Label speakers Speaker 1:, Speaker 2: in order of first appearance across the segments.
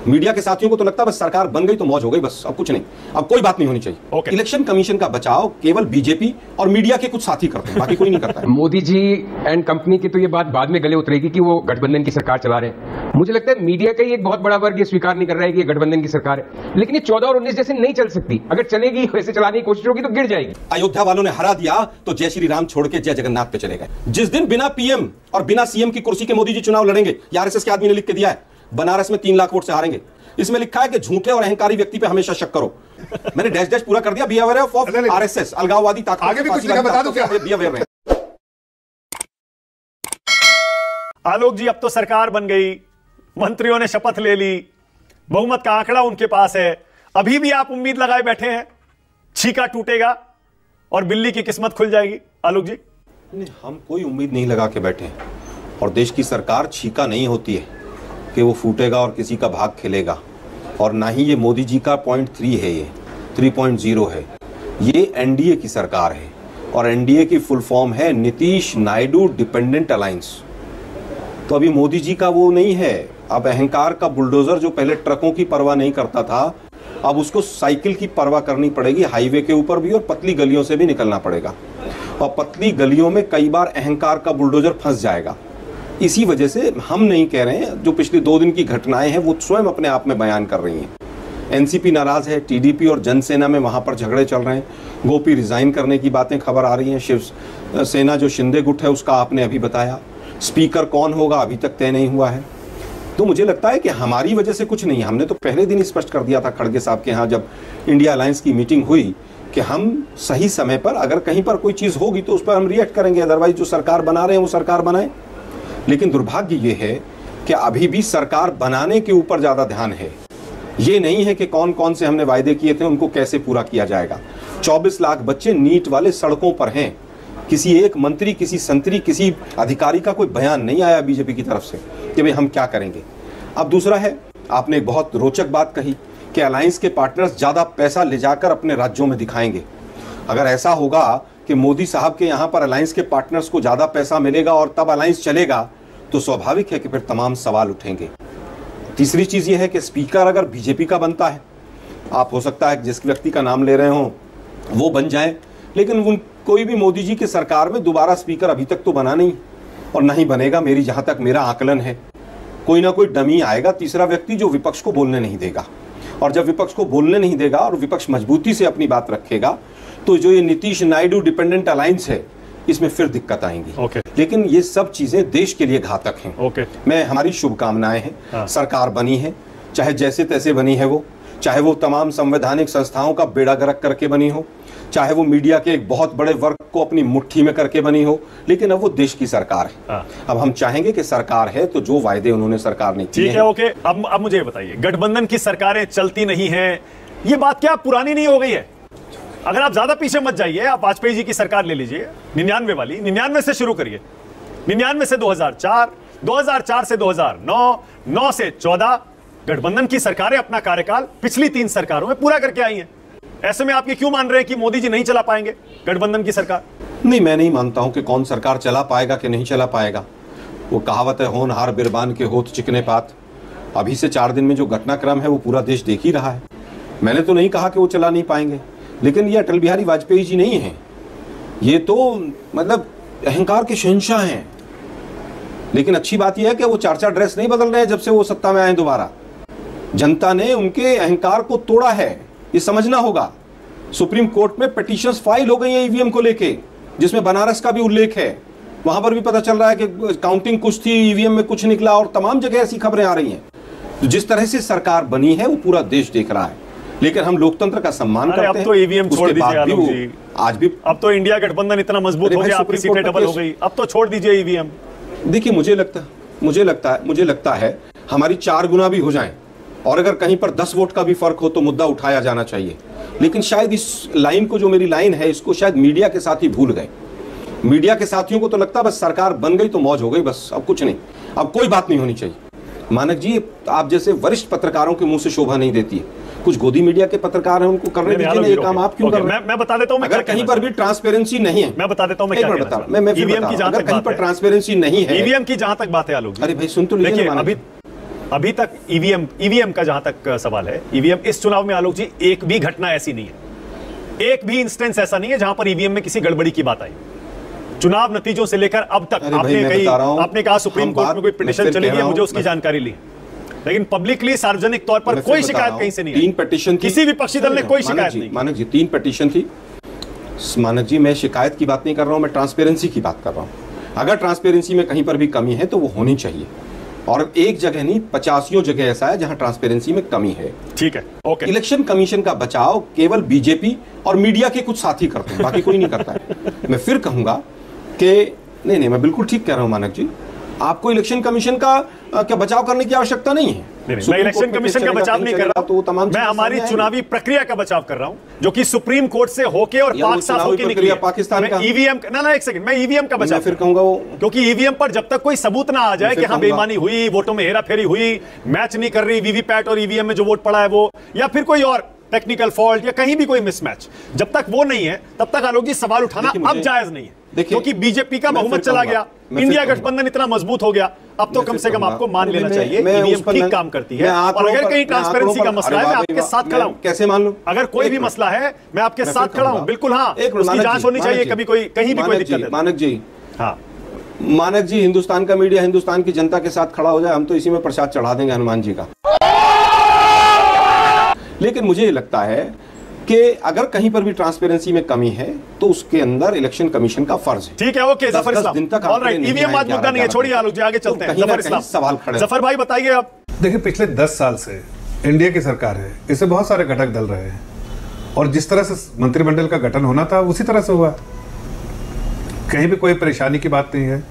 Speaker 1: Media के साथियों को तो लगता है बस सरकार बन गई तो मौज हो गई, बस अब कुछ नहीं, अब कोई बात नहीं होनी चाहिए। इलेक्शन कमीशन का बचाव केवल बीजेपी और मीडिया के कुछ साथी करते हैं, बाकी कोई नहीं करता है।
Speaker 2: मोदी जी एंड कंपनी की तो ये बात बाद में गले उतरेगी कि वो गठबंधन की सरकार चला रहे हैं। मुझे लगता है मीडिया का ही एक बहुत बड़ा वर्ग ये स्वीकार नहीं कर रहा है कि ये गठबंधन की सरकार है, लेकिन ये 14 और 19 जैसे नहीं चल सकती। अगर चलेगी वैसे चलाने की कोशिश होगी तो गिर जाएगी।
Speaker 1: अयोध्या वालों ने हरा दिया तो जय श्री राम छोड़ के जय जगन्नाथ पे चले गए। जिस दिन बिना पीएम और बिना सीएम की कुर्सी के मोदी जी चुनाव लड़ेंगे, आरएसएस के आदमी ने लिख के दिया है, बनारस में 3 लाख वोट से हारेंगे। इसमें लिखा है कि झूठे और अहंकारी व्यक्ति पे हमेशा शक करो। मैंने डैश डैश पूरा कर दिया, बी अवेयर ऑफ आरएसएस, अलगाववादी ताकत।
Speaker 3: आगे भी कुछ लिखा, बता दो क्या?
Speaker 1: Be aware.
Speaker 4: आलोक जी, अब तो सरकार बन गई, मंत्रियों ने शपथ ले ली, बहुमत का आंकड़ा उनके पास है, अभी भी आप उम्मीद लगाए बैठे हैं छीका टूटेगा और बिल्ली की किस्मत खुल जाएगी? आलोक जी,
Speaker 1: नहीं, हम कोई उम्मीद नहीं लगा के बैठे हैं, और देश की सरकार छीका नहीं होती है कि वो फूटेगा और किसी का भाग खिलेगा, और ना ही ये मोदी जी का 0.3 है, ये 3.0 है। ये एनडीए की सरकार है, और एनडीए की फुल फॉर्म है नीतीश नायडू डिपेंडेंट अलायंस। तो अभी मोदी जी का वो नहीं है, अब अहंकार का बुलडोजर जो पहले ट्रकों की परवाह नहीं करता था, अब उसको साइकिल की परवाह करनी पड़ेगी, हाईवे के ऊपर भी और पतली गलियों से भी निकलना पड़ेगा, और पतली गलियों में कई बार अहंकार का बुलडोजर फंस जाएगा। इसी वजह से हम नहीं कह रहे हैं, जो पिछले 2 दिन की घटनाएं हैं वो स्वयं अपने आप में बयान कर रही हैं। एनसीपी नाराज है, टीडीपी और जनसेना में वहां पर झगड़े चल रहे हैं, गोपी रिजाइन करने की बातें खबर आ रही हैं, शिवसेना जो शिंदे गुट है उसका आपने अभी बताया, स्पीकर कौन होगा अभी तक तय नहीं हुआ है। तो मुझे लगता है कि हमारी वजह से कुछ नहीं, हमने तो पहले दिन स्पष्ट कर दिया था खड़गे साहब के यहाँ जब इंडिया अलायंस की मीटिंग हुई कि हम सही समय पर अगर कहीं पर कोई चीज़ होगी तो उस पर हम रिएक्ट करेंगे, अदरवाइज जो सरकार बना रहे हैं वो सरकार बनाए। लेकिन दुर्भाग्य ये है कि अभी भी सरकार बनाने के ऊपर ज़्यादा ध्यान है, ये नहीं है कि कौन कौन से हमने वायदे किए थे उनको कैसे पूरा किया जाएगा। 24 लाख बच्चे नीट वाले सड़कों पर हैं, किसी एक मंत्री, किसी संतरी, किसी अधिकारी का कोई बयान नहीं आया बीजेपी की तरफ से कि भाई हम क्या करेंगे। अब दूसरा है, आपने एक बहुत रोचक बात कही कि अलायंस के पार्टनर्स ज़्यादा पैसा ले जाकर अपने राज्यों में दिखाएंगे। अगर ऐसा होगा कि मोदी साहब के यहाँ पर अलायंस के पार्टनर्स को ज़्यादा पैसा मिलेगा और तब अलायंस चलेगा, तो स्वाभाविक है कि फिर तमाम सवाल उठेंगे। तीसरी चीज़ यह है कि स्पीकर अगर बीजेपी का बनता है, आप हो सकता है जिस व्यक्ति का नाम ले रहे हो वो बन जाए, लेकिन उन कोई भी मोदी जी की सरकार में दोबारा स्पीकर अभी तक तो बना नहीं और नहीं बनेगा। मेरी जहाँ तक मेरा आकलन है, कोई ना कोई डमी आएगा, तीसरा व्यक्ति जो विपक्ष को बोलने नहीं देगा, और जब विपक्ष को बोलने नहीं देगा और विपक्ष मजबूती से अपनी बात रखेगा, तो जो ये नीतीश नायडू डिपेंडेंट अलायंस है इसमें फिर दिक्कत आएंगी। लेकिन ये सब चीजें देश के लिए घातक हैं। मैं हमारी शुभकामनाएं हैं। सरकार बनी है, चाहे जैसे तैसे बनी है वो, चाहे वो तमाम संवैधानिक संस्थाओं का बेड़ा गर्क करके बनी हो, चाहे वो मीडिया के एक बहुत बड़े वर्ग को अपनी मुट्ठी में करके बनी हो, लेकिन अब वो देश की सरकार है। अब हम चाहेंगे कि सरकार है तो जो वायदे उन्होंने सरकार ने किए हैं।
Speaker 4: ओके, अब मुझे बताइए, गठबंधन की सरकारें चलती नहीं है, ये बात क्या पुरानी नहीं हो गई है? अगर आप ज्यादा पीछे मत जाइए, आप वाजपेयी जी की सरकार ले लीजिए, 99 वाली, 99 से शुरू करिए, 99 से 2004, 2004 से 2009, 9 से 14, गठबंधन की सरकारें अपना कार्यकाल पिछली 3 सरकारों में पूरा करके आई हैं। ऐसे में आप ये क्यों मान रहे हैं कि मोदी जी नहीं चला पाएंगे गठबंधन की सरकार?
Speaker 1: नहीं, मैं नहीं मानता हूं कि कौन सरकार चला पाएगा कि नहीं चला पाएगा। वो कहावत है, होनहार बिरबान के होत चिकने पात। अभी से 4 दिन में जो घटनाक्रम है वो पूरा देश देख ही रहा है। मैंने तो नहीं कहा कि वो चला नहीं पाएंगे, लेकिन ये अटल बिहारी वाजपेयी जी नहीं है, ये तो मतलब अहंकार के शहंशाह हैं। लेकिन अच्छी बात यह है कि वो 4 ड्रेस नहीं बदल रहे हैं जब से वो सत्ता में आए दोबारा। जनता ने उनके अहंकार को तोड़ा है, ये समझना होगा। सुप्रीम कोर्ट में पिटीशंस फाइल हो गई हैं ईवीएम को लेके, जिसमें बनारस का भी उल्लेख है। वहां पर भी पता चल रहा है कि काउंटिंग कुछ थी, ईवीएम में कुछ निकला, और तमाम जगह ऐसी खबरें आ रही हैं। तो जिस तरह से सरकार बनी है वो पूरा देश देख रहा है, लेकिन हम लोकतंत्र का सम्मान करते हैं।
Speaker 4: अब तो ईवीएम छोड़ दीजिए आलोक जी,
Speaker 1: आज भी
Speaker 4: अब तो इंडिया गठबंधन इतना मजबूत हो गया, आपकी सीटें डबल हो गई, अब तो छोड़ दीजिए ईवीएम।
Speaker 1: देखिए, मुझे लगता है हमारी 4 गुना भी हो जाएं, और अगर कहीं पर 10 वोट का भी फर्क हो तो मुद्दा उठाया जाना चाहिए। लेकिन शायद इस लाइन को, जो मेरी लाइन है, इसको शायद मीडिया के साथी भूल गए। मीडिया के साथियों को तो लगता है बस सरकार बन गई तो मौज हो गई, बस अब कुछ नहीं, अब कोई बात नहीं होनी चाहिए। मानक जी, आप जैसे वरिष्ठ पत्रकारों के मुंह से शोभा नहीं देती है। कुछ गोदी मीडिया के पत्रकार हैं, उनको करने दीजिए ना, ये काम आप क्यों कर रहे हैं?
Speaker 4: मैं बता देता हूं,
Speaker 1: अगर कहीं पर भी ट्रांसपेरेंसी नहीं है,
Speaker 4: मैं बता देता हूं, मैं क्या कहता हूं।
Speaker 1: मैं ईवीएम की जहां तक कहीं पर ट्रांसपेरेंसी नहीं है,
Speaker 4: ईवीएम की जहां तक बात है आलोक जी,
Speaker 1: अरे भाई सुन तो लीजिए।
Speaker 4: अभी तक ईवीएम का जहां तक सवाल है, ईवीएम इस चुनाव में आलोक जी एक भी घटना ऐसी नहीं है, एक भी इंस्टेंस ऐसा नहीं है जहां पर ईवीएम में किसी गड़बड़ी की बात आई। चुनाव नतीजों से लेकर अब तक आपने कहा सुप्रीम कोर्ट में कोई पिटीशन चली गई, मुझे उसकी जानकारी ली, लेकिन पब्लिकली सार्वजनिक तौर पर कोई शिकायत कहीं से नहीं।
Speaker 1: 3 पिटीशन
Speaker 4: किसी विपक्षी दल ने कोई शिकायत नहीं।
Speaker 1: मानक जी 3 पिटीशन थी। मानक जी मैं शिकायत की बात नहीं कर रहा हूं, मैं ट्रांसपेरेंसी की बात कर रहा हूं। अगर ट्रांसपेरेंसी में कहीं पर भी कमी है तो वो होनी चाहिए, और एक जगह नहीं 85 जगह ऐसा है जहां ट्रांसपेरेंसी में कमी है।
Speaker 4: ठीक है, ओके।
Speaker 1: इलेक्शन कमीशन का बचाव केवल बीजेपी और मीडिया के कुछ साथी करते हैं, बाकी कोई नहीं करता है। मैं फिर कहूंगा कि नहीं, मैं बिल्कुल ठीक कह रहा हूं मानक जी, आपको इलेक्शन कमीशन का क्या बचाव करने की आवश्यकता नहीं है।
Speaker 4: मैं इलेक्शन कमीशन का बचाव नहीं कर रहा हूं, तो मैं हमारी चुनावी प्रक्रिया का बचाव कर रहा हूं, जो कि सुप्रीम कोर्ट से होके और पाक साफ होके निकली है।
Speaker 1: पाकिस्तान का
Speaker 4: ईवीएम ना एक सेकंड, मैं ईवीएम का बचाव
Speaker 1: फिर कहूंगा वो,
Speaker 4: क्योंकि ईवीएम पर जब तक कोई सबूत ना आ जाए कि हाँ बेईमानी हुई, वोटों में हेराफेरी हुई, मैच नहीं कर रही वीवीपैट और ईवीएम में जो वोट पड़ा है वो, या फिर कोई और टेक्निकल फॉल्ट या कहीं भी कोई मिसमैच, जब तक वो नहीं है तब तक आलोक जी सवाल उठाना अब जायज नहीं है। क्योंकि बीजेपी का बहुमत चला गया, इंडिया गठबंधन इतना मजबूत हो गया, अब तो कम से कम आपको मान लेना चाहिए ईवीएम ठीक काम करती है। और अगर कहीं ट्रांसपेरेंसी का मसला है, मैं आपके साथ खड़ा हूं।
Speaker 1: कैसे मान लो?
Speaker 4: अगर कोई भी मसला है मैं आपके साथ खड़ा हूं, बिल्कुल। हाँ, उसकी जांच होनी चाहिए, कभी कोई कहीं भी कोई दिक्कत है।
Speaker 1: मानक जी,
Speaker 4: हाँ
Speaker 1: मानक जी, हिंदुस्तान का मीडिया हिंदुस्तान की जनता के साथ खड़ा हो जाए, हम तो इसी में प्रसाद चढ़ा देंगे हनुमान जी का। लेकिन मुझे ये लगता है कि अगर कहीं पर भी ट्रांसपेरेंसी में कमी है तो उसके अंदर इलेक्शन कमीशन का फर्ज है।
Speaker 4: ठीक है, okay. Zafar Islam, alright, EVM आज मुद्दा नहीं है, छोड़िए आलोक जी, आगे चलते हैं। जफर इस्लाम
Speaker 1: सवाल खड़े।
Speaker 4: जफर भाई बताइए आप।
Speaker 3: देखिए, पिछले 10 साल से एनडीए की सरकार है, इससे बहुत सारे घटक दल रहे हैं, और जिस तरह से मंत्रिमंडल का गठन होना था उसी तरह से हुआ, कहीं भी कोई परेशानी की बात नहीं है।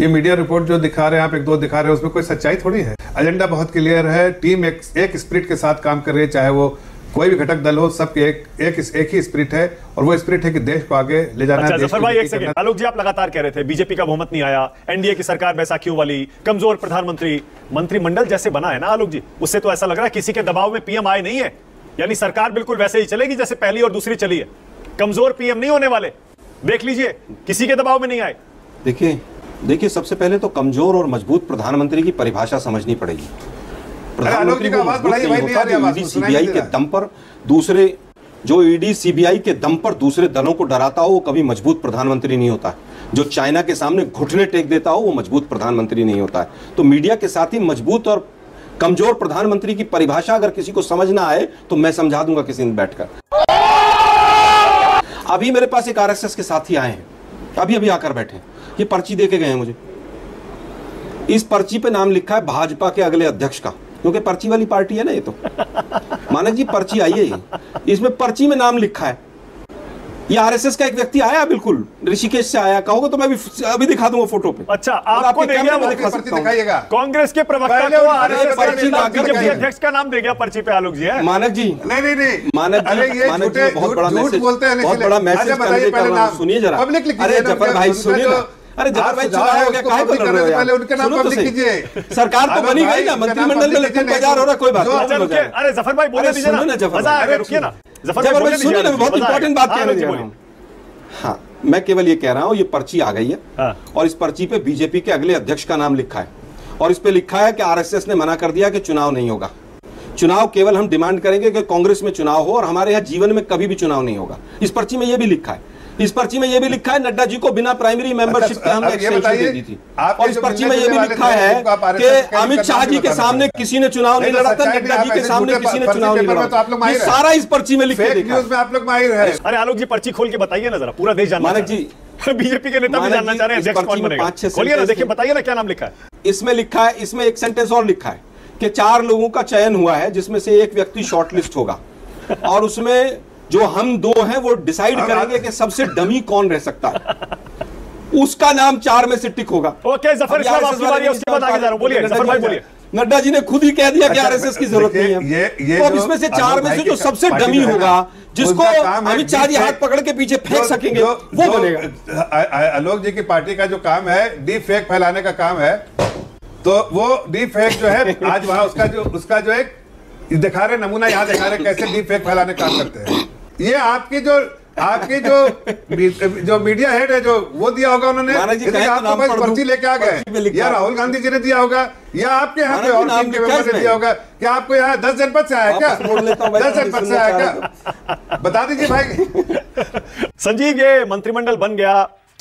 Speaker 3: ये मीडिया रिपोर्ट जो दिखा रहे हैं आप, 1-2 दिखा रहे हैं, उसमें कोई सच्चाई थोड़ी है। एजेंडा बहुत क्लियर है, टीम एक स्पिरिट के साथ काम कर रही है, चाहे वो कोई भी घटक दल हो, सबके एक ही स्पिरिट है, और वो स्पिरिट है कि देश को आगे ले जाना है।
Speaker 4: जफर भाई एक सेकंड, आलोक जी आप लगातार कह रहे थे बीजेपी का बहुमत नहीं आया, एनडीए की सरकार बैसाखियों वाली, कमजोर प्रधानमंत्री, मंत्रिमंडल जैसे बना है ना आलोक जी, उससे तो ऐसा लग रहा है किसी के दबाव में पीएम आए नहीं है, यानी सरकार बिल्कुल वैसे ही चलेगी जैसे पहली और दूसरी चली है। कमजोर पीएम नहीं होने वाले, देख लीजिए, किसी के दबाव में नहीं आए।
Speaker 1: देखिए, सबसे पहले तो कमजोर और मजबूत प्रधानमंत्री की परिभाषा समझनी पड़ेगी। प्रधानमंत्री को मजबूत नहीं होता जो ईडी सीबीआई के दम पर दूसरे दलों को डराता हो, वो कभी मजबूत प्रधानमंत्री नहीं होता। जो चाइना के सामने घुटने टेक देता हो, वो मजबूत प्रधानमंत्री नहीं होता है। तो मीडिया के साथ ही मजबूत और कमजोर प्रधानमंत्री की परिभाषा अगर किसी को समझ ना आए तो मैं समझा दूंगा किसी दिन बैठकर। अभी मेरे पास एक आरएसएस के साथी आए हैं, अभी आकर बैठे, ये पर्ची दे के गए हैं मुझे। इस पर्ची पे नाम लिखा है भाजपा के अगले अध्यक्ष का, क्योंकि पर्ची वाली पार्टी है ना ये तो। मानक जी पर्ची आई है, इसमें पर्ची में नाम लिखा है। ये आरएसएस का एक व्यक्ति आया, बिल्कुल ऋषिकेश से आया, कहोगे तो मैं भी अभी दिखा दूंगा फोटो पे।
Speaker 4: अच्छा, आपको दे गया,
Speaker 1: दिखा सकता हूं।
Speaker 4: कांग्रेस के प्रवक्ता को आरएसएस बीजेपी अध्यक्ष का नाम दे गया पर्ची पे आलोक जी। है
Speaker 1: मानक जी,
Speaker 3: नहीं
Speaker 1: मानक जी बहुत बड़ा मैसेज, बहुत बड़ा मैसेज करने का नाम सुनिए जरा। अरे जफर भाई सुनिए ना, अरे जफर भाई चुनाव हो गया, काहे को लड़ रहे हो यार?
Speaker 3: उनके नाम पब्लिक कीजिए।
Speaker 1: सरकार तो बनी गई ना, मंत्रिमंडल में लखन बाजार हो रहा, कोई बात नहीं।
Speaker 4: अरे जफर भाई बोलने दीजिए ना, रुकिए ना जफर भाई
Speaker 1: सुनिए ना, बहुत इंपॉर्टेंट बात कह रहे हैं। हाँ, मैं केवल ये कह रहा हूँ, ये पर्ची आ गई है और इस पर्ची पे बीजेपी के अगले अध्यक्ष का नाम लिखा है, और इस पे लिखा है कि आरएसएस ने मना कर दिया कि चुनाव नहीं होगा। चुनाव केवल हम डिमांड करेंगे कि कांग्रेस में चुनाव हो, और हमारे यहाँ जीवन में कभी भी चुनाव नहीं होगा। इस पर्ची में ये भी लिखा है, इस पर्ची में ये भी लिखा है नड्डा जी को बिना प्राइमरी मेंबरशिप के हमने एक्सटेंशन दे दी थी। और इस पर्ची में ये भी लिखा है कि अमित शाह जी के सामने किसी ने चुनाव नहीं लड़ा था, नड्डा जी के सामने किसी ने चुनाव नहीं लड़ा। ये सारा इस पर्ची में लिखा है।
Speaker 3: आप लोग माहिर है।
Speaker 4: अरे आलोक जी पर्ची खोल के बताइए ना जरा, पूरा देश जानना।
Speaker 1: मानक जी,
Speaker 4: बीजेपी के नेता भी जानना चाह रहे हैं अध्यक्ष कौन बनेगा। खोलिए ना, देखिए, बताइए ना क्या नाम लिखा है।
Speaker 1: इसमें लिखा है, इसमें एक सेंटेंस और लिखा है कि 4 लोगों का चयन हुआ है, जिसमें से एक व्यक्ति शॉर्टलिस्ट होगा, और उसमें जो हम 2 हैं वो डिसाइड करेंगे कि सबसे डमी कौन रह सकता है, उसका नाम 4 में से टिक होगा।
Speaker 4: ओके जफर इस्लाम, आपकी बारी है, उसके बाद आगे जा रहा हूं। बोलिए जफर भाई, बोलिए।
Speaker 1: नड्डा जी ने खुद ही कह दिया कि आरएसएस की जरूरत नहीं है, तो अब इसमें से 4 में से जो सबसे डमी होगा, जिसको अमित शाह जी हाथ पकड़ के पीछे फेंक सकेंगे, वो बनेगा।
Speaker 3: आलोक जी की पार्टी का जो काम है, डीप फेक फैलाने का काम है, तो वो डीप फेक जो है आज वहां उसका जो एक दिखा रहे नमूना, यहां दिखा रहे कैसे डीप फेक फैलाने का काम करते हैं। ये आपकी जो आपकी जो मीडिया हेड है जो वो दिया होगा उन्होंने, आपके पास पर्ची लेके आ गए, या राहुल गांधी जी ने दिया होगा, या आपके यहाँ पे और टीम के मेंबर ने दिया होगा। क्या आपको यहाँ 10 जनपद से आया क्या? 10 जनपद से आया क्या? बता दीजिए भाई।
Speaker 4: संजीव, ये मंत्रिमंडल बन गया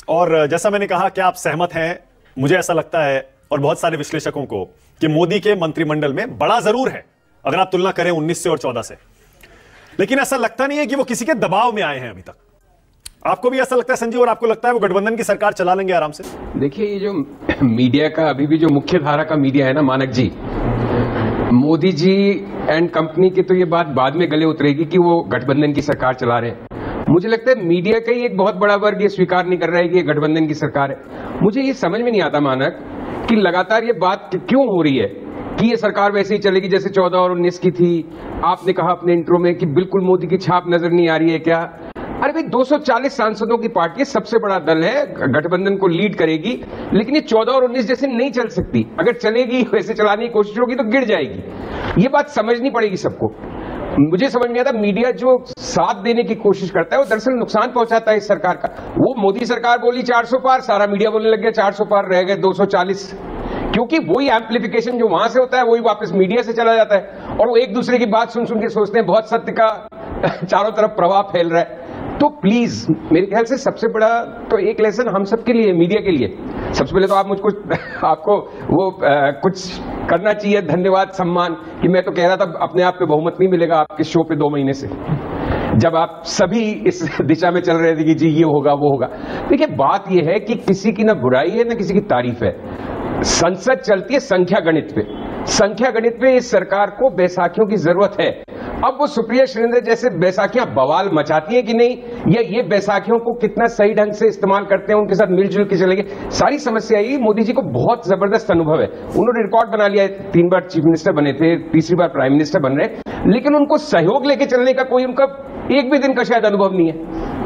Speaker 4: और जैसा मैंने कहा, क्या आप सहमत हैं? मुझे ऐसा लगता है और बहुत सारे विश्लेषकों को कि मोदी के मंत्रिमंडल में बड़ा जरूर है अगर आप तुलना करें 19 से और 14 से, लेकिन ऐसा लगता नहीं है कि वो किसी के दबाव में आए हैं अभी तक। आपको भी ऐसा लगता है संजीव, और आपको लगता है वो गठबंधन की सरकार चला लेंगे आराम से?
Speaker 2: देखिए, ये जो मीडिया का अभी भी जो मुख्य धारा का मीडिया है ना, मानक जी, मोदी जी एंड कंपनी की तो ये बात बाद में गले उतरेगी कि वो गठबंधन की सरकार चला रहे हैं। मुझे लगता है मीडिया का ही एक बहुत बड़ा वर्ग ये स्वीकार नहीं कर रहा है कि ये गठबंधन की सरकार है। मुझे ये समझ में नहीं आता मानक कि लगातार ये बात क्यों हो रही है कि ये सरकार वैसे ही चलेगी जैसे 14 और 19 की थी। आपने कहा अपने इंट्रो में कि बिल्कुल मोदी की छाप नजर नहीं आ रही है क्या? अरे भाई, 240 सांसदों की पार्टी सबसे बड़ा दल है, गठबंधन को लीड करेगी, लेकिन ये 14 और 19 जैसे नहीं चल सकती। अगर चलेगी, वैसे चलाने की कोशिश होगी तो गिर जाएगी। ये बात समझनी पड़ेगी सबको। मुझे समझ में आता, मीडिया जो साथ देने की कोशिश करता है वो दरअसल नुकसान पहुंचाता है इस सरकार का। वो मोदी सरकार बोली 400 पार, सारा मीडिया बोलने लग गया 400 पार, रह गए 240, क्योंकि वही एम्प्लीफिकेशन जो वहां से होता है वही वापस मीडिया से चला जाता है, और वो एक दूसरे की बात सुन सुन के सोचते हैं बहुत सत्य का चारों तरफ प्रभाव फैल रहा है। तो प्लीज, मेरे ख्याल से सबसे बड़ा तो एक लेसन हम सबके लिए, मीडिया के लिए, सबसे पहले तो आप मुझको आपको वो कुछ करना चाहिए, धन्यवाद, सम्मान, कि मैं तो कह रहा था अपने आप पे बहुमत नहीं मिलेगा आपके शो पे 2 महीने से, जब आप सभी इस दिशा में चल रहे थे कि जी ये होगा वो होगा। देखिए, बात यह है कि किसी की ना बुराई है ना किसी की तारीफ है। संसद चलती है संख्या गणित पे। संख्या गणित पे इस सरकार को बैसाखियों की जरूरत है। अब वो सुप्रिया श्रींद्र जैसे बैसाखियां बवाल मचाती हैं कि नहीं, या ये बैसाखियों को कितना सही ढंग से इस्तेमाल करते हैं, उनके साथ मिलजुल के चलेंगे, सारी समस्या ये मोदी जी को बहुत जबरदस्त अनुभव है। उन्होंने रिकॉर्ड बना लिया है, 3 बार चीफ मिनिस्टर बने थे, तीसरी बार प्राइम मिनिस्टर बन रहे, लेकिन उनको सहयोग लेके चलने का कोई उनका एक भी दिन का शायद अनुभव नहीं है,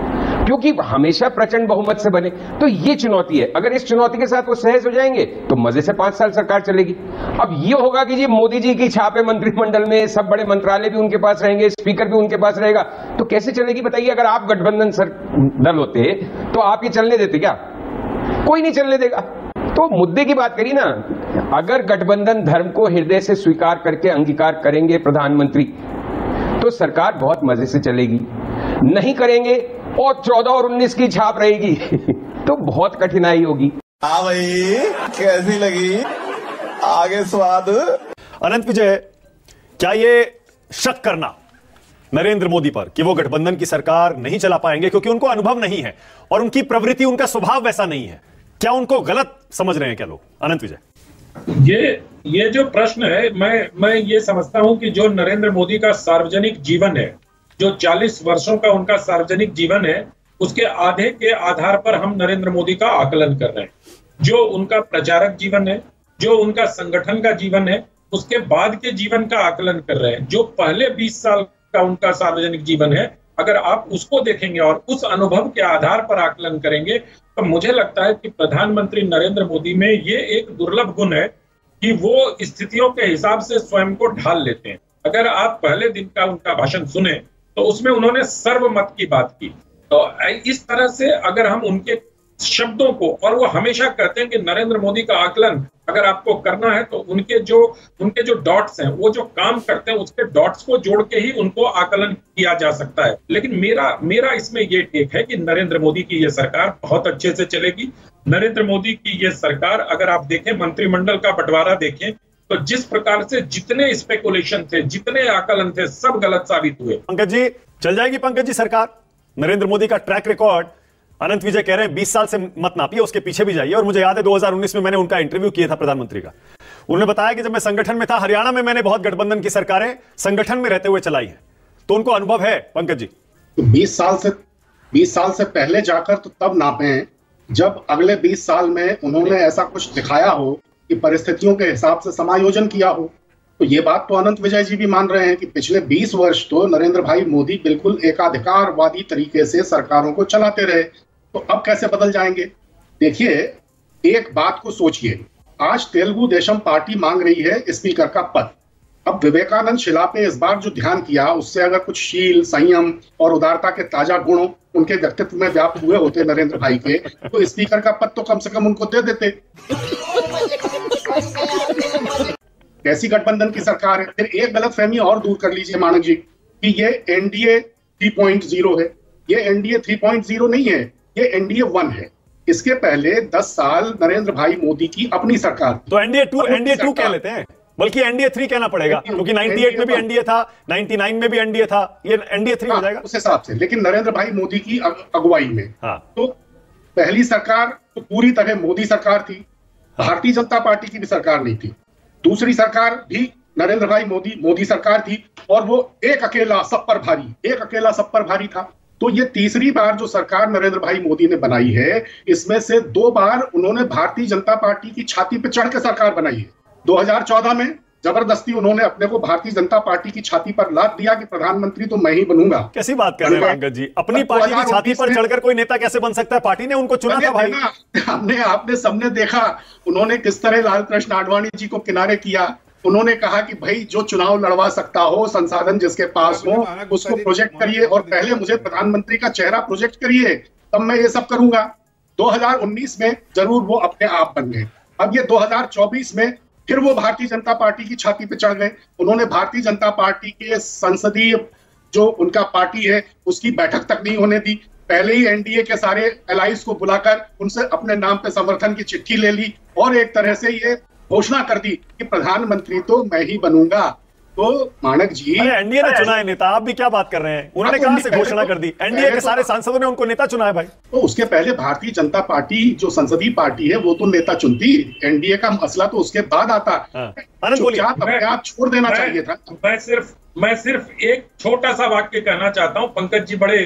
Speaker 2: क्योंकि हमेशा प्रचंड बहुमत से बने। तो ये चुनौती है। अगर इस चुनौती के साथ वो सहज हो जाएंगे तो मजे से 5 साल सरकार चलेगी। अब ये होगा कि जी मोदी जी की छाप है मंत्रिमंडल में, सब बड़े मंत्रालय भी उनके पास रहेंगे, स्पीकर भी उनके पास रहेगा, तो कैसे चलेगी बताइए? अगर आप गठबंधन दल होते तो आप ये चलने देते क्या? कोई नहीं चलने देगा। तो मुद्दे की बात करी ना, अगर गठबंधन धर्म को हृदय से स्वीकार करके अंगीकार करेंगे प्रधानमंत्री, तो सरकार बहुत मजे से चलेगी। नहीं करेंगे और 14 और 19 की छाप रहेगी तो बहुत कठिनाई होगी।
Speaker 5: हाँ भाई, कैसी लगी आगे स्वाद?
Speaker 4: अनंत विजय, क्या ये शक करना नरेंद्र मोदी पर कि वो गठबंधन की सरकार नहीं चला पाएंगे क्योंकि उनको अनुभव नहीं है और उनकी प्रवृत्ति, उनका स्वभाव वैसा नहीं है, क्या उनको गलत समझ रहे हैं क्या लोग? अनंत विजय,
Speaker 6: ये जो प्रश्न है, मैं ये समझता हूं कि जो नरेंद्र मोदी का सार्वजनिक जीवन है, जो 40 वर्षों का उनका सार्वजनिक जीवन है, उसके आधे के आधार पर हम नरेंद्र मोदी का आकलन कर रहे हैं। जो उनका प्रचारक जीवन है, जो उनका संगठन का जीवन है, उसके बाद के जीवन का आकलन कर रहे हैं। जो पहले 20 साल का उनका सार्वजनिक जीवन है, अगर आप उसको देखेंगे और उस अनुभव के आधार पर आकलन करेंगे, तो मुझे लगता है कि प्रधानमंत्री नरेंद्र मोदी में ये एक दुर्लभ गुण है कि वो स्थितियों के हिसाब से स्वयं को ढाल लेते हैं। अगर आप पहले दिन का उनका भाषण सुने तो उसमें उन्होंने सर्वमत की बात की। तो इस तरह से अगर हम उनके शब्दों को, और वो हमेशा कहते हैं कि नरेंद्र मोदी का आकलन अगर आपको करना है तो उनके जो डॉट्स हैं, वो जो काम करते हैं उसके डॉट्स को जोड़ के ही उनको आकलन किया जा सकता है। लेकिन मेरा इसमें ये टेक है कि नरेंद्र मोदी की ये सरकार बहुत अच्छे से चलेगी। नरेंद्र मोदी की ये सरकार, अगर आप देखें मंत्रिमंडल का बंटवारा देखें, तो जिस प्रकार से जितने स्पेकुलेशन थे, जितने आकलन थे, सब गलत साबित हुए।
Speaker 4: पंकज जी, चल जाएगी पंकज जी सरकार? नरेंद्र मोदी का ट्रैक रिकॉर्ड, अनंत विजय कह रहे हैं 20 साल से मत नापिए, उसके पीछे भी जाइए। और मुझे याद है 2019 में मैंने उनका इंटरव्यू किया था प्रधानमंत्री का। उन्होंने बताया कि जब मैं संगठन में था हरियाणा में, मैंने बहुत गठबंधन की सरकारें संगठन में रहते हुए चलाई है, तो उनको अनुभव है। पंकज जी,
Speaker 7: तो 20 साल से पहले जाकर तो तब नापे जब अगले 20 साल में उन्होंने ऐसा कुछ दिखाया हो कि परिस्थितियों के हिसाब से समायोजन किया हो। तो ये बात तो अनंत विजय जी भी मान रहे हैं कि पिछले 20 वर्ष तो नरेंद्र भाई मोदी बिल्कुल एकाधिकारवादी तरीके से सरकारों को चलाते रहे, तो अब कैसे बदल जाएंगे? देखिए, एक बात को सोचिए, आज तेलुगु देशम पार्टी मांग रही है स्पीकर का पद। अब विवेकानंद शिला पे इस बार जो ध्यान किया, उससे अगर कुछ शील, संयम और उदारता के ताजा गुण उनके व्यक्तित्व में व्याप्त हुए होते नरेंद्र भाई के, तो स्पीकर का पद तो कम से कम उनको दे देते। कैसी गठबंधन की सरकार है। फिर एक गलतफहमी और दूर कर लीजिए मानक जी कि ये एनडीए 3.0 है। ये एनडीए 3.0 नहीं है, ये एनडीए 1 है। इसके पहले 10 साल नरेंद्र भाई मोदी की अपनी सरकार।
Speaker 4: तो एनडीए 2 कह लेते हैं, बल्कि एनडीए 3 कहना पड़ेगा, क्योंकि 98 में भी एनडीए था, 99 में भी एनडीए था, ये एनडीए 3 हो जाएगा
Speaker 7: उस हिसाब से। लेकिन नरेंद्र भाई मोदी की अगुवाई में तो पहली सरकार तो पूरी तरह मोदी सरकार थी, भारतीय जनता पार्टी की भी सरकार नहीं थी। दूसरी सरकार भी नरेंद्र भाई मोदी सरकार थी, और वो एक अकेला सब पर भारी था। तो ये तीसरी बार जो सरकार नरेंद्र भाई मोदी ने बनाई है, इसमें से 2 बार उन्होंने भारतीय जनता पार्टी की छाती पे चढ़ के सरकार बनाई है। 2014 में जबरदस्ती उन्होंने अपने को भारतीय जनता पार्टी की छाती पर लाद दिया कि प्रधानमंत्री तो मैं ही बनूंगा।
Speaker 4: कैसी बात कर रहे हैं पंकज जी, अपनी पार्टी की छाती पर चढ़कर कोई नेता कैसे बन सकता है? पार्टी ने उनको चुना था भाई।
Speaker 7: आपने सबने देखा उन्होंने किस तरह लाल कृष्ण आडवाणी जी को किनारे किया। उन्होंने कहा कि भाई जो चुनाव लड़वा सकता हो, संसाधन जिसके पास हो, उसको प्रोजेक्ट करिए, और पहले मुझे प्रधानमंत्री का चेहरा प्रोजेक्ट करिए, तब मैं ये सब करूंगा। 2019 में जरूर वो अपने आप बन गए। अब ये 2024 में फिर वो भारतीय जनता पार्टी की छाती पे चढ़ गए। उन्होंने भारतीय जनता पार्टी के संसदीय जो उनका पार्टी है उसकी बैठक तक नहीं होने दी। पहले ही एनडीए के सारे एलाइज को बुलाकर उनसे अपने नाम पे समर्थन की चिट्ठी ले ली, और एक तरह से ये घोषणा कर दी कि प्रधानमंत्री तो मैं ही बनूंगा। तो मानक जी,
Speaker 4: एनडीए ने चुना है नेता, आप भी क्या बात कर रहे हैं? उन्होंने कहां से घोषणा कर दी? एनडीए के सारे सांसदों ने उनको नेता चुना है भाई।
Speaker 7: तो उसके पहले भारतीय जनता पार्टी जो संसदीय पार्टी है वो तो नेता चुनती, एनडीए का मसला तो उसके बाद आता। अपने आप छोड़ देना चाहिए था।
Speaker 6: मैं सिर्फ एक छोटा सा वाक्य कहना चाहता हूं। पंकज जी बड़े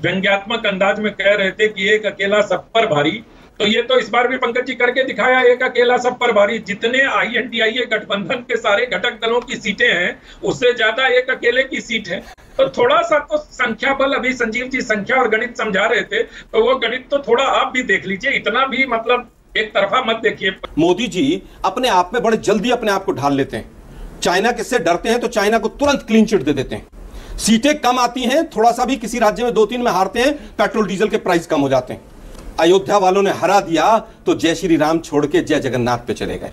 Speaker 6: व्यंग्यात्मक अंदाज में कह रहे थे कि एक अकेला सब पर भारी, तो ये तो इस बार भी पंकज जी करके दिखाया, एक अकेला सब पर भारी। जितने INDIA गठबंधन के सारे घटक दलों की सीटें हैं, उससे ज्यादा एक अकेले की सीट है। तो थोड़ा सा तो संख्या बल, अभी संजीव जी संख्या और गणित समझा रहे थे, तो वो गणित तो थोड़ा आप भी देख लीजिए, इतना भी मतलब एक तरफा मत देखिए।
Speaker 1: मोदी जी अपने आप में बड़े जल्दी अपने आप को ढाल लेते हैं। चाइना किससे डरते हैं तो चाइना को तुरंत क्लीन चिट दे देते हैं। सीटें कम आती हैं, थोड़ा सा भी किसी राज्य में 2-3 में हारते हैं, पेट्रोल डीजल के प्राइस कम हो जाते हैं। अयोध्या वालों ने हरा दिया तो जय श्री राम छोड़ के जय जगन्नाथ पे चले गए।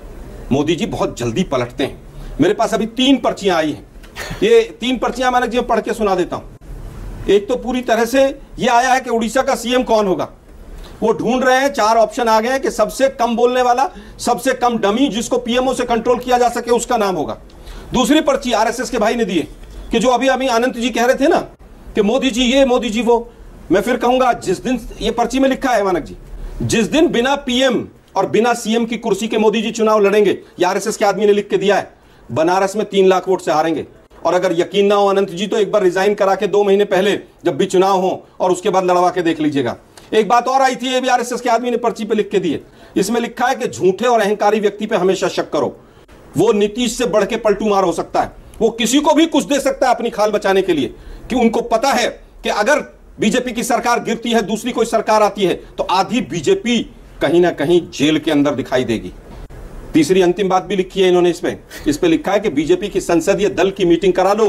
Speaker 1: मोदी जी बहुत जल्दी पलटते हैं। मेरे पास अभी 3 पर्चियां आई हैं, ये 3 पर्चियां मानक जी पढ़ के सुना देता हूं। एक तो पूरी तरह से ये आया है कि उड़ीसा का सीएम कौन होगा, वो ढूंढ रहे हैं। 4 ऑप्शन आ गए हैं कि सबसे कम बोलने वाला, सबसे कम डमी, जिसको पीएमओ से कंट्रोल किया जा सके, उसका नाम होगा। दूसरी पर्ची आरएसएस के भाई ने दी है कि जो अभी अनंत जी कह रहे थे ना कि मोदी जी ये, मोदी जी वो। मैं फिर कहूंगा, जिस दिन ये पर्ची में लिखा है मानक जी, जिस दिन बिना पीएम और बिना सीएम की कुर्सी के मोदी जी चुनाव लड़ेंगे, ये आरएसएस के आदमी ने लिख के दिया है, बनारस में 3 लाख वोट से हारेंगे। और अगर यकीन ना हो अनंत जी, तो एक बार रिजाइन करा के 2 महीने पहले जब भी चुनाव हो और उसके बाद लड़वा के देख लीजिएगा। एक बात और आई थी, ये भी आरएसएस के आदमी ने पर्ची पे लिख के दी है। इसमें लिखा है कि झूठे और अहंकारी व्यक्ति पे हमेशा शक करो। वो नीतीश से बढ़ के पलटू मार हो सकता है, वो किसी को भी कुछ दे सकता है अपनी खाल बचाने के लिए, कि उनको पता है कि अगर बीजेपी की सरकार गिरती है, दूसरी कोई सरकार आती है, तो आधी बीजेपी कहीं ना कहीं जेल के अंदर दिखाई देगी। तीसरी अंतिम बात भी लिखी है इन्होंने इस पे लिखा है कि बीजेपी की संसदीय दल की मीटिंग करा लो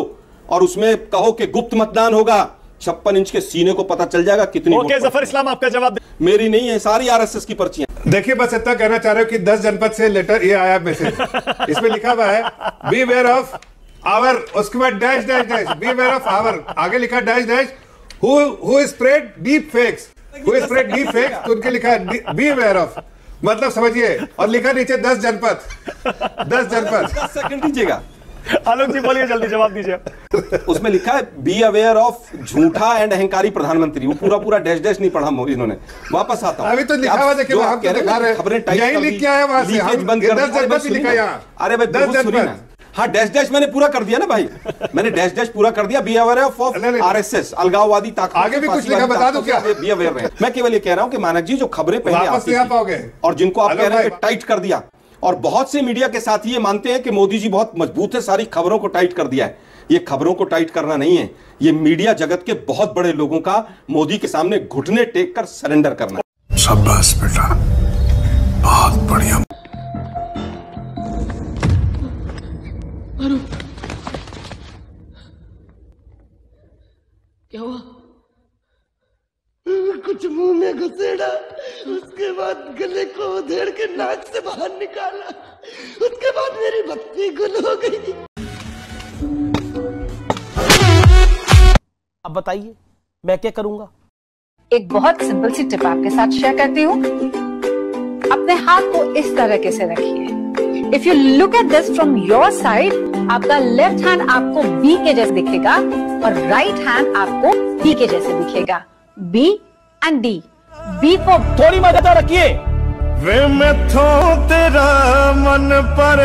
Speaker 1: और उसमें कहो कि गुप्त मतदान होगा, 56 इंच के सीने को पता चल जाएगा कितनी।
Speaker 4: ओके जफर इस्लाम, आपका जवाब।
Speaker 1: मेरी नहीं है, सारी आरएसएस की पर्चियां।
Speaker 3: देखिए, बस इतना कहना चाह रहे हो कि 10 जनपद से लेटर ये आया मैसेज, इसमें लिखा हुआ है बी वेयर ऑफ आवर, उसके बाद dash dash dash, beware of our, आगे लिखा dash dash, who spread deep fakes, तो उनके लिखा है बी वेयर ऑफ, मतलब समझिए। और लिखा नीचे 10 जनपद, 10 जनपद।
Speaker 1: 10 सेकंड दीजिएगा।
Speaker 4: आलोक जी बोलिए, जल्दी जवाब दीजिए।
Speaker 1: उसमें लिखा है बी अवेयर ऑफ झूठा एंड अहंकारी प्रधानमंत्री। वो पूरा डैश डैश नहीं पढ़ा इन्होंने। वापस आता हूं,
Speaker 3: अभी तो लिखा हुआ देखिए, हम क्या दिखा रहे हैं,
Speaker 1: खबरें टाइप
Speaker 3: यही लिख के आया वहां से, हम 10 जनपद लिखा यहां।
Speaker 1: अरे भाई 10 जनपद, हाँ डैश डैश मैंने पूरा कर दिया ना भाई, मैंने डैश डैश पूरा कर दिया। बी अवेयर ऑफ आरएसएस, अलगाववादी ताकत।
Speaker 3: आगे भी कुछ लिखा, बता दो क्या?
Speaker 1: बी अवेयर रहे। मैं केवल ये कह रहा हूं कि मानक जी जो खबरें पहले आती थी और जिनको आप कह रहे हैं टाइट कर दिया, और बहुत से मीडिया के साथी ये मानते हैं कि मोदी जी बहुत मजबूत है, सारी खबरों को टाइट कर दिया है। ये खबरों को टाइट करना नहीं है, ये मीडिया जगत के बहुत बड़े लोगों का मोदी के सामने घुटने टेक कर सरेंडर करना।
Speaker 3: शाबाश बेटा, बहुत बढ़िया।
Speaker 8: उधेड़ के नाक से बाहर निकाला, उसके बाद मेरी भक्ति गुल हो गई।
Speaker 9: अब बताइए मैं क्या करूंगा?
Speaker 10: एक बहुत सिंपल सी टिप आपके साथ शेयर करती हूँ। अपने हाथ को इस तरीके से रखिए। If you look at this from your side, आपका लेफ्ट हैंड आपको बी के जैसे दिखेगा और राइट हैंड आपको डी के जैसे दिखेगा। B and D. बी को
Speaker 9: थोड़ी मदद रखिए।
Speaker 8: वे मैं थो तेरा मन पर